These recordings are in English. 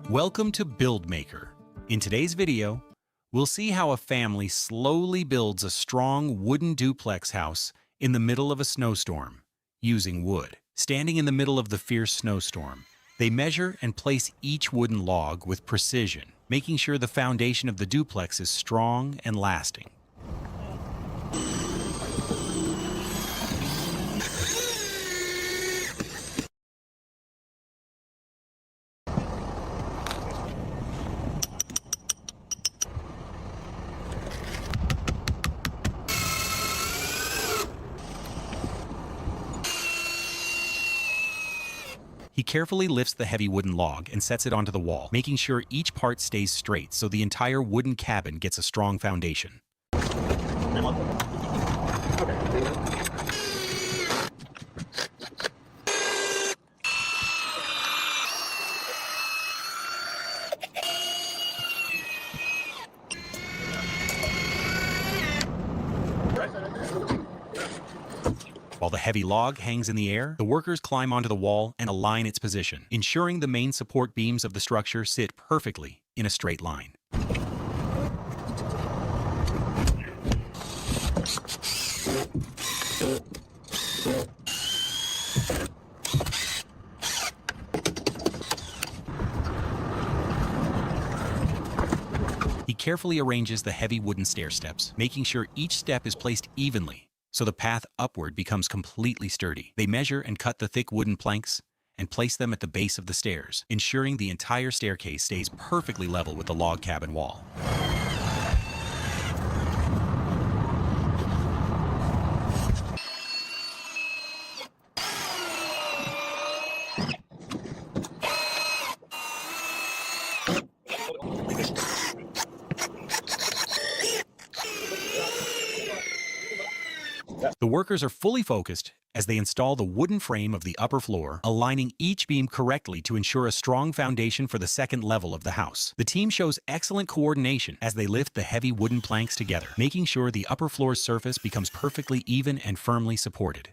Welcome to BuildMaker. In today's video, we'll see how a family slowly builds a strong wooden duplex house in the middle of a snowstorm using wood. Standing in the middle of the fierce snowstorm, they measure and place each wooden log with precision, making sure the foundation of the duplex is strong and lasting. He carefully lifts the heavy wooden log and sets it onto the wall, making sure each part stays straight so the entire wooden cabin gets a strong foundation. While the heavy log hangs in the air, the workers climb onto the wall and align its position, ensuring the main support beams of the structure sit perfectly in a straight line. He carefully arranges the heavy wooden stair steps, making sure each step is placed evenly, so the path upward becomes completely sturdy. They measure and cut the thick wooden planks and place them at the base of the stairs, ensuring the entire staircase stays perfectly level with the log cabin wall. The workers are fully focused as they install the wooden frame of the upper floor, aligning each beam correctly to ensure a strong foundation for the second level of the house. The team shows excellent coordination as they lift the heavy wooden planks together, making sure the upper floor's surface becomes perfectly even and firmly supported.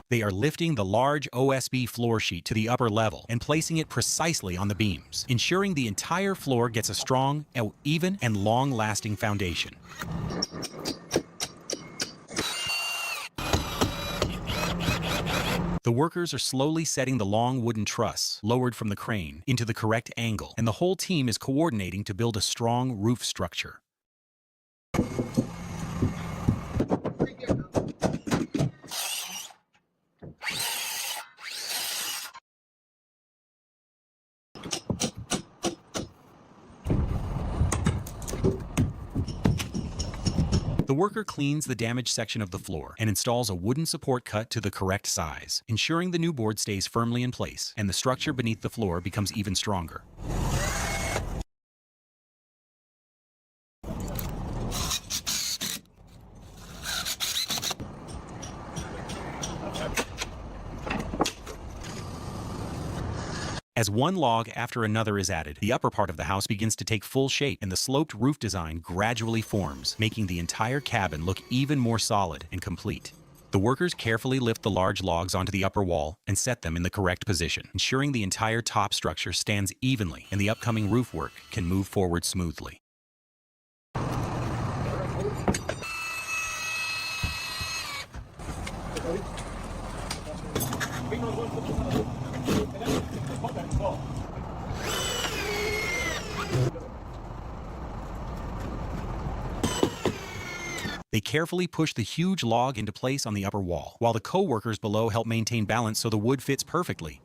They are lifting the large OSB floor sheet to the upper level and placing it precisely on the beams, ensuring the entire floor gets a strong, even, and long-lasting foundation. The workers are slowly setting the long wooden truss, lowered from the crane, into the correct angle, and the whole team is coordinating to build a strong roof structure. The worker cleans the damaged section of the floor and installs a wooden support cut to the correct size, ensuring the new board stays firmly in place and the structure beneath the floor becomes even stronger. As one log after another is added, the upper part of the house begins to take full shape and the sloped roof design gradually forms, making the entire cabin look even more solid and complete. The workers carefully lift the large logs onto the upper wall and set them in the correct position, ensuring the entire top structure stands evenly and the upcoming roof work can move forward smoothly. They carefully push the huge log into place on the upper wall, while the co-workers below help maintain balance so the wood fits perfectly.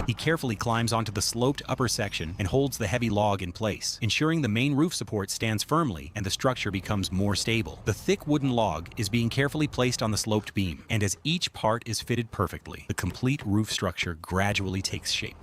He carefully climbs onto the sloped upper section and holds the heavy log in place, ensuring the main roof support stands firmly and the structure becomes more stable. The thick wooden log is being carefully placed on the sloped beam, and as each part is fitted perfectly, the complete roof structure gradually takes shape.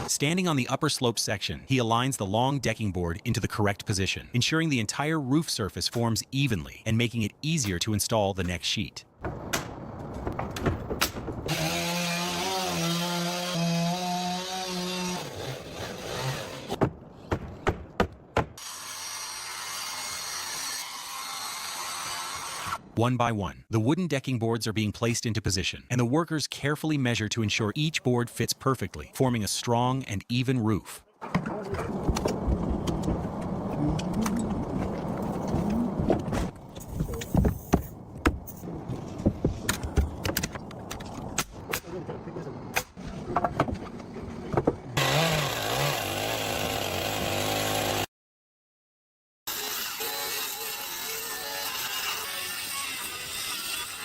Standing on the upper slope section, he aligns the long decking board into the correct position, ensuring the entire roof surface forms evenly and making it easier to install the next sheet. One by one, the wooden decking boards are being placed into position, and the workers carefully measure to ensure each board fits perfectly, forming a strong and even roof.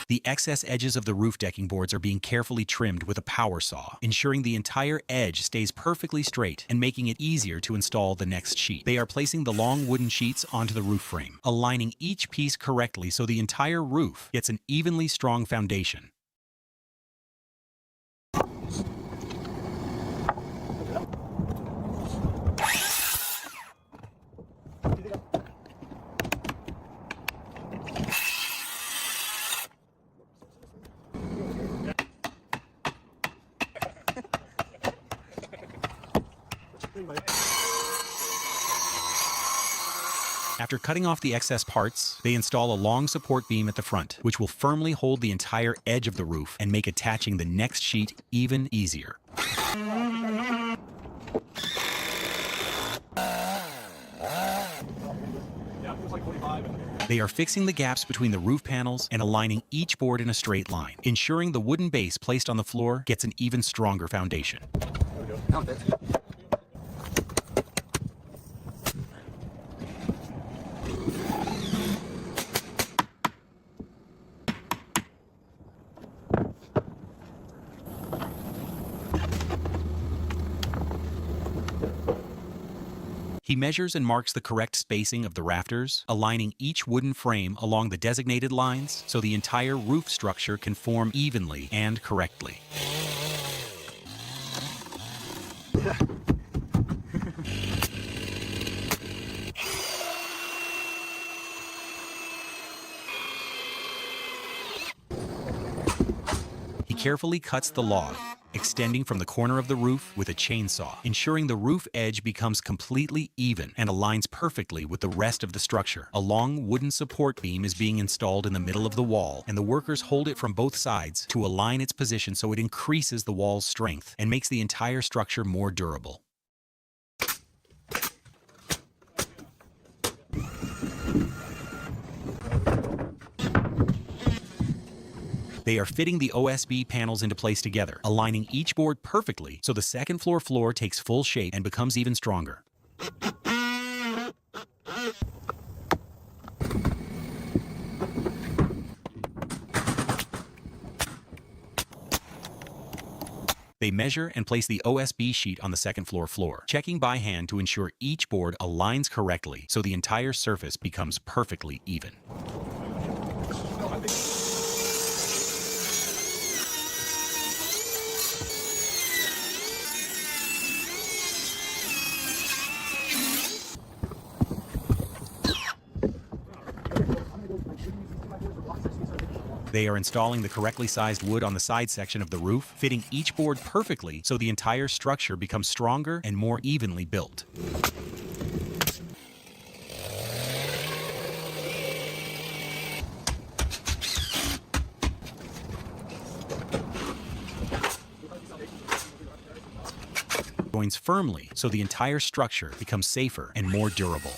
The excess edges of the roof decking boards are being carefully trimmed with a power saw, ensuring the entire edge stays perfectly straight and making it easier to install the next sheet. They are placing the long wooden sheets onto the roof frame, aligning each piece correctly so the entire roof gets an evenly strong foundation. After cutting off the excess parts, they install a long support beam at the front, which will firmly hold the entire edge of the roof and make attaching the next sheet even easier. They are fixing the gaps between the roof panels and aligning each board in a straight line, ensuring the wooden base placed on the floor gets an even stronger foundation. He measures and marks the correct spacing of the rafters, aligning each wooden frame along the designated lines so the entire roof structure can form evenly and correctly. He carefully cuts the log, extending from the corner of the roof with a chainsaw, ensuring the roof edge becomes completely even and aligns perfectly with the rest of the structure. A long wooden support beam is being installed in the middle of the wall, and the workers hold it from both sides to align its position so it increases the wall's strength and makes the entire structure more durable. They are fitting the OSB panels into place together, aligning each board perfectly so the second floor takes full shape and becomes even stronger. They measure and place the OSB sheet on the second floor, checking by hand to ensure each board aligns correctly so the entire surface becomes perfectly even. They are installing the correctly sized wood on the side section of the roof, fitting each board perfectly so the entire structure becomes stronger and more evenly built. Joins firmly so the entire structure becomes safer and more durable.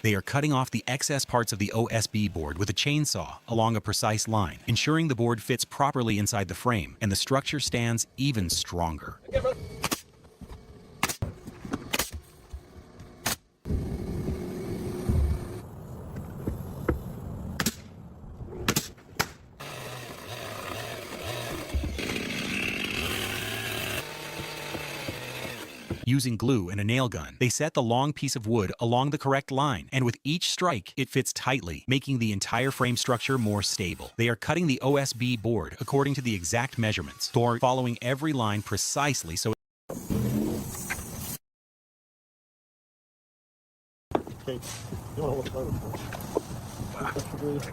They are cutting off the excess parts of the OSB board with a chainsaw along a precise line, ensuring the board fits properly inside the frame and the structure stands even stronger. Using glue and a nail gun, they set the long piece of wood along the correct line, and with each strike, it fits tightly, making the entire frame structure more stable. They are cutting the OSB board according to the exact measurements, following every line precisely so Okay. You want to hold it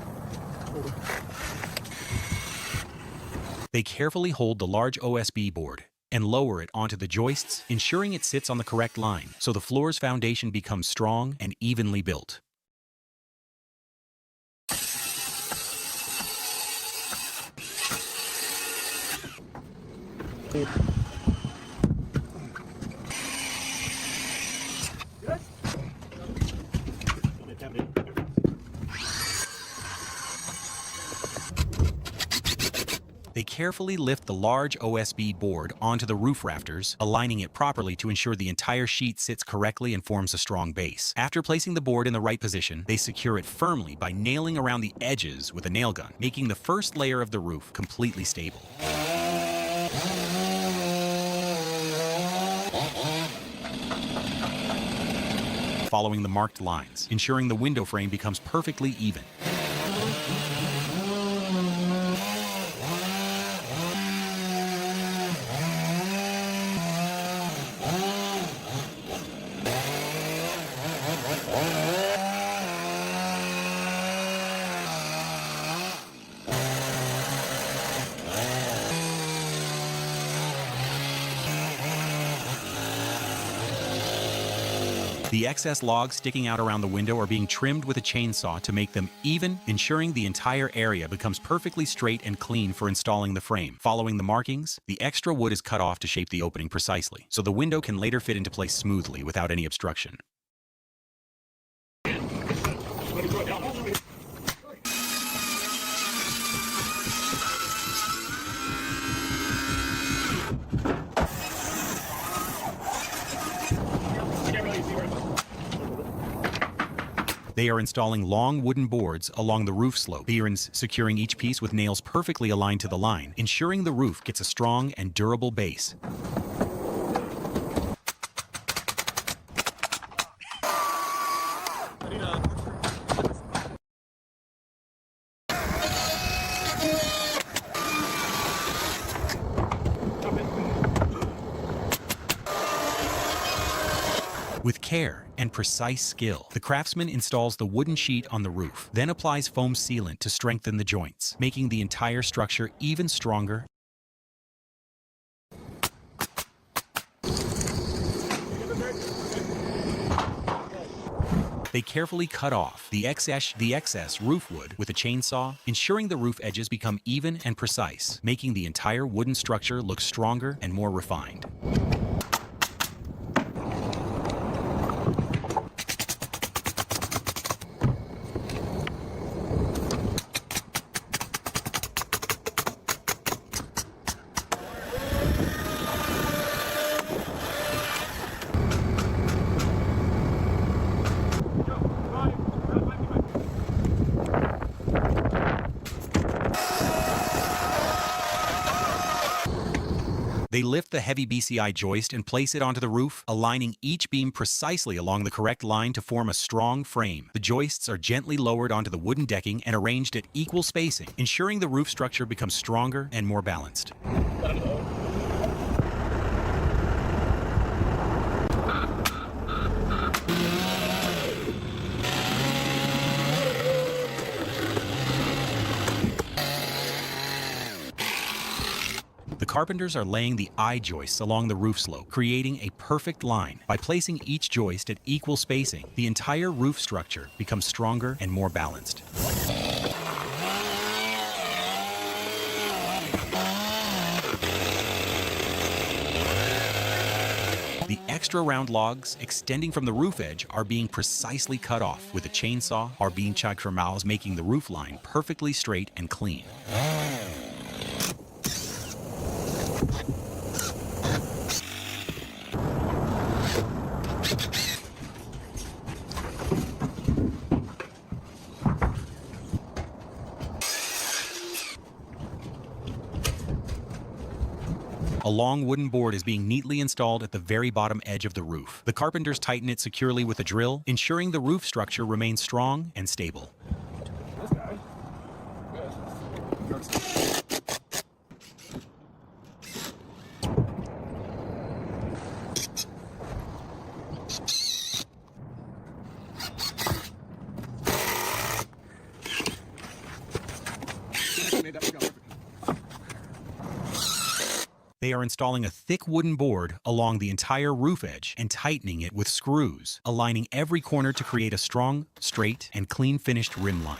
they carefully hold the large OSB board and lower it onto the joists, ensuring it sits on the correct line, so the floor's foundation becomes strong and evenly built. They carefully lift the large OSB board onto the roof rafters, aligning it properly to ensure the entire sheet sits correctly and forms a strong base. After placing the board in the right position, they secure it firmly by nailing around the edges with a nail gun, making the first layer of the roof completely stable. Following the marked lines, ensuring the window frame becomes perfectly even. The excess logs sticking out around the window are being trimmed with a chainsaw to make them even, ensuring the entire area becomes perfectly straight and clean for installing the frame. Following the markings, the extra wood is cut off to shape the opening precisely, so the window can later fit into place smoothly without any obstruction. They are installing long wooden boards along the roof slope, securing each piece with nails perfectly aligned to the line, ensuring the roof gets a strong and durable base. With care and precise skill, the craftsman installs the wooden sheet on the roof, then applies foam sealant to strengthen the joints, making the entire structure even stronger. They carefully cut off the excess roof wood with a chainsaw, ensuring the roof edges become even and precise, making the entire wooden structure look stronger and more refined. They lift the heavy BCI joist and place it onto the roof, aligning each beam precisely along the correct line to form a strong frame. The joists are gently lowered onto the wooden decking and arranged at equal spacing, ensuring the roof structure becomes stronger and more balanced. The carpenters are laying the I-joists along the roof slope, creating a perfect line. By placing each joist at equal spacing, the entire roof structure becomes stronger and more balanced. The extra round logs extending from the roof edge are being precisely cut off with a chainsaw or being chugged from mouths, making the roof line perfectly straight and clean. A long wooden board is being neatly installed at the very bottom edge of the roof. The carpenters tighten it securely with a drill, ensuring the roof structure remains strong and stable. This guy. They are installing a thick wooden board along the entire roof edge and tightening it with screws, aligning every corner to create a strong, straight, and clean finished rim line.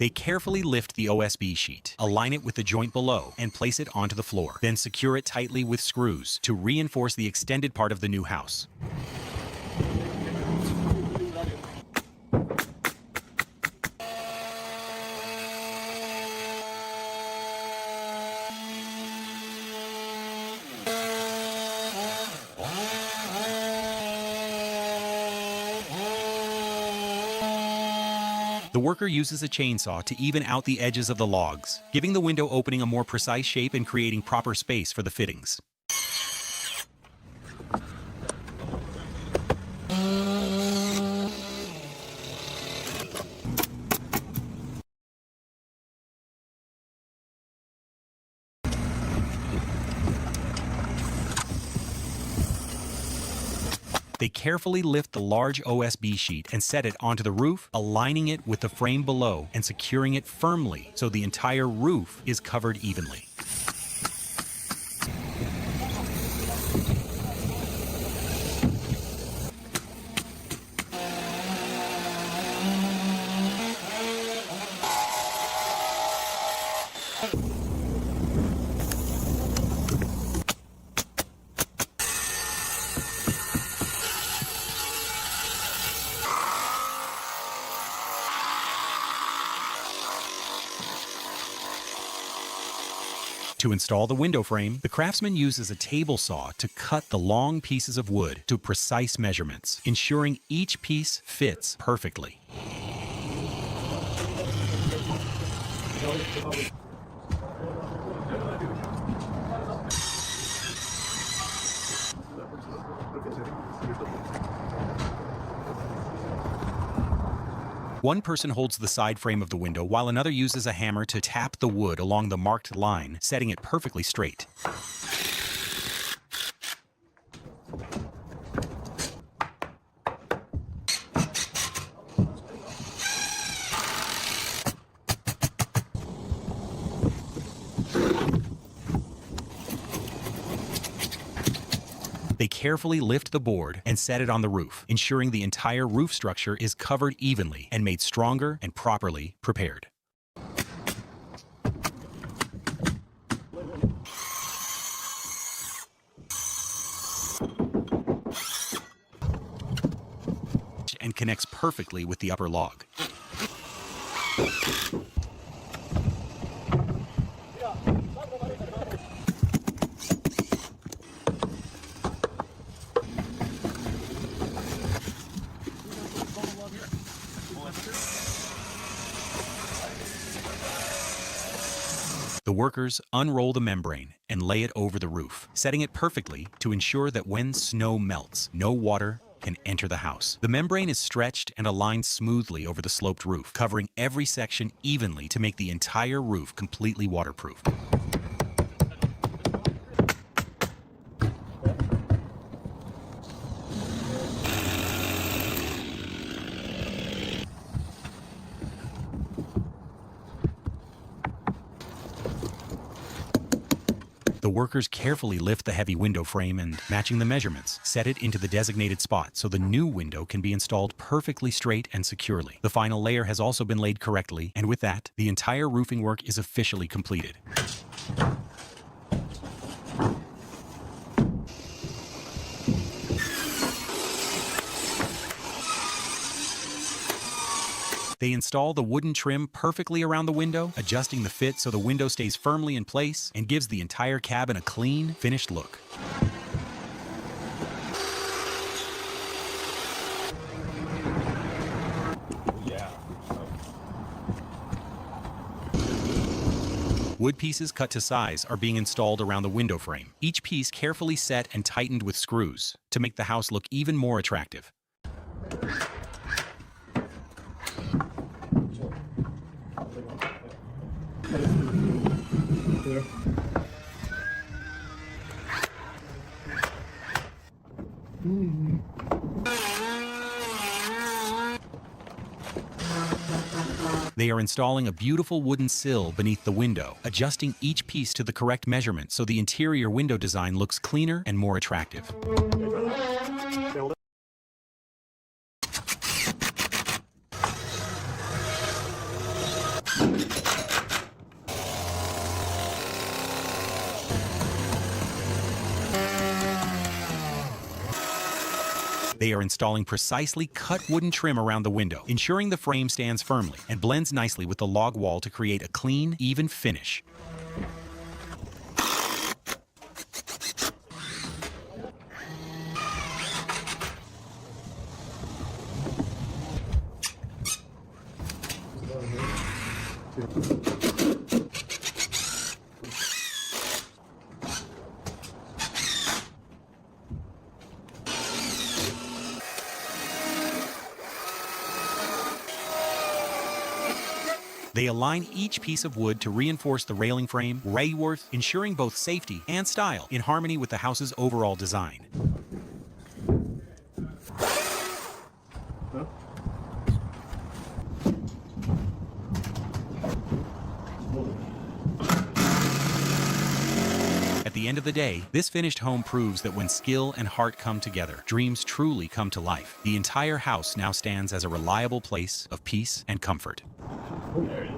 They carefully lift the OSB sheet, align it with the joint below, and place it onto the floor. Then secure it tightly with screws to reinforce the extended part of the new house. The worker uses a chainsaw to even out the edges of the logs, giving the window opening a more precise shape and creating proper space for the fittings. They carefully lift the large OSB sheet and set it onto the roof, aligning it with the frame below and securing it firmly so the entire roof is covered evenly. To install the window frame, the craftsman uses a table saw to cut the long pieces of wood to precise measurements, ensuring each piece fits perfectly. One person holds the side frame of the window while another uses a hammer to tap the wood along the marked line, setting it perfectly straight. They carefully lift the board and set it on the roof, ensuring the entire roof structure is covered evenly and made stronger and properly prepared. And connects perfectly with the upper log. The workers unroll the membrane and lay it over the roof, setting it perfectly to ensure that when snow melts, no water can enter the house. The membrane is stretched and aligned smoothly over the sloped roof, covering every section evenly to make the entire roof completely waterproof. The workers carefully lift the heavy window frame and, matching the measurements, set it into the designated spot so the new window can be installed perfectly straight and securely. The final layer has also been laid correctly, and with that, the entire roofing work is officially completed. They install the wooden trim perfectly around the window, adjusting the fit so the window stays firmly in place and gives the entire cabin a clean, finished look. Wood pieces cut to size are being installed around the window frame, each piece carefully set and tightened with screws to make the house look even more attractive. They are installing a beautiful wooden sill beneath the window, adjusting each piece to the correct measurement so the interior window design looks cleaner and more attractive. They are installing precisely cut wooden trim around the window, ensuring the frame stands firmly and blends nicely with the log wall to create a clean, even finish. They align each piece of wood to reinforce the railing frame, ready-worth, ensuring both safety and style in harmony with the house's overall design. At the end of the day, this finished home proves that when skill and heart come together, dreams truly come to life. The entire house now stands as a reliable place of peace and comfort. Oh,